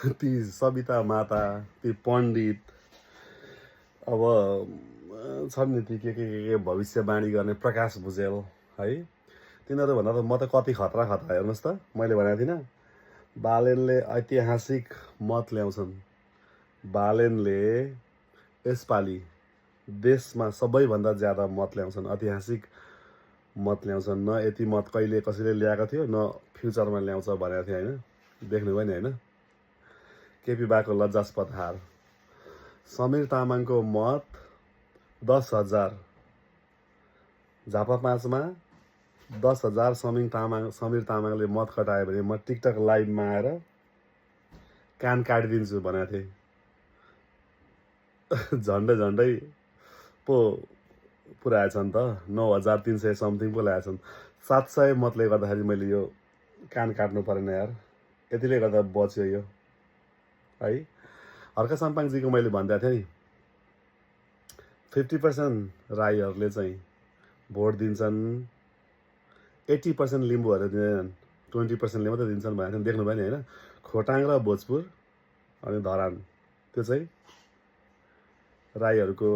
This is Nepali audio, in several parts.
ती सविता माता, ती पण्डित, अब छन् नि ती के भविष्यवाणी गर्ने प्रकाश भुजेल है, तिनीहरूभन्दा त म त कति खतरा खतरा हेर्नुहोस् त। मैले भनेको थिइनँ बालेनले ऐतिहासिक मत ल्याउँछन्। बालेनले यसपालि देशमा सबैभन्दा ज्यादा मत ल्याउँछन्, ऐतिहासिक मत ल्याउँछन्। न यति मत कहिले कसैले ल्याएको थियो, न फ्युचरमा ल्याउँछ भनेको थियो होइन। देख्नुभयो नि होइन, केपी बाको लज्जास्पद हार। समीर तामाङको मत 10,000, झापा 5मा 10,000 समीर तामाङले मत कटायो भने म टिकटक लाइभमा आएर कान काटिदिन्छु भनेको थिएँ। झन्डै झन्डै पो पुऱ्याएछ नि त, 9,300 समथिङ पो ल्याएछन्। 700 मतले गर्दाखेरि मैले यो कान काट्नु परेन यार, यतिले गर्दा बच्यो यो है। हर्का साम्पाङजीको मैले भनिदिएको थिएँ नि, 50% राईहरूले चाहिँ भोट दिन्छन्, 80% लिम्बूहरूले दिँदैनन्, 20%ले मात्रै दिन्छन् भनेको थिएँ। देख्नुभयो नि होइन। खोटाङ र भोजपुर अनि धरान, त्यो चाहिँ राईहरूको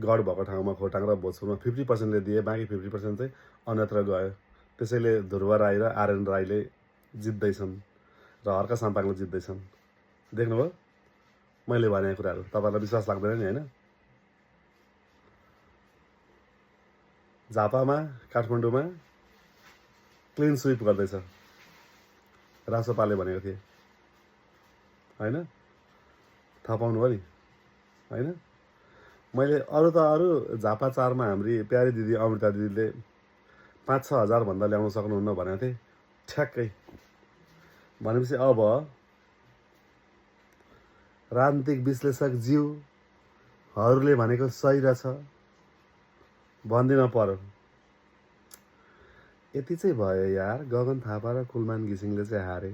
गढ भएको ठाउँमा खोटाङ र भोजपुरमा 50%ले दिए, बाँकी 50% चाहिँ अन्यत्र गयो। त्यसैले ध्रुव राई र आरएन राईले जित्दैछन् र हर्का साम्पाङले जित्दैछन्। देख्नुभयो मैले भनेको कुराहरू, तपाईँहरूलाई विश्वास लाग्दैन नि होइन। झापामा काठमाडौँमा क्लिन स्विप गर्दैछ रासोपाले भनेको थिएँ होइन, थाहा पाउनुभयो नि होइन। मैले अरू त अरू झापा 4मा हाम्री प्यारी दिदी अमृता दिदीले 5-6 हजार भन्दा ल्याउन सक्नुहुन्न भनेको थिएँ, ठ्याक्कै। भनेपछि अब राजनीतिक विश्लेषक ज्यूहरूले भनेको सही रहेछ भनिदिन पर्यो। यति चाहिँ भयो यार, गगन थापा र कुलमान घिसिङले चाहिँ हारे।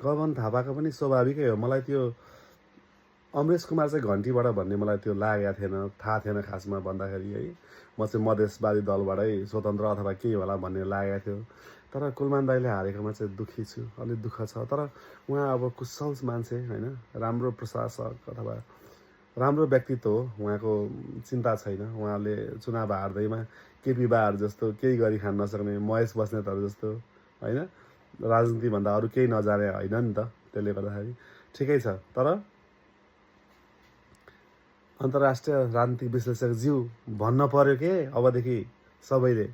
गगन थापाको पनि स्वाभाविकै हो। मलाई त्यो अमरेश कुमार चाहिँ घन्टीबाट भन्ने मलाई त्यो लागेको थिएन, थाहा थिएन खासमा भन्दाखेरि है। म चाहिँ मधेसवादी दलबाटै स्वतन्त्र अथवा केही होला भन्ने लागेको थियो। तर कुलमान दाईले हारेकोमा चाहिँ दुःखी छु, अलिक दुःख छ। तर उहाँ अब कुशल मान्छे होइन, राम्रो प्रशासक अथवा राम्रो व्यक्तित्व हो, उहाँको चिन्ता छैन। उहाँले चुनाव हार्दैमा केपी बाहरू जस्तो केही गरी खान नसक्ने, महेश बस्नेतहरू जस्तो होइन, राजनीतिभन्दा अरू केही नजाने होइन नि त। त्यसले गर्दाखेरि ठिकै छ। तर अन्तर्राष्ट्रिय राजनीतिक विश्लेषक ज्यू भन्न पर्यो के अबदेखि सबैले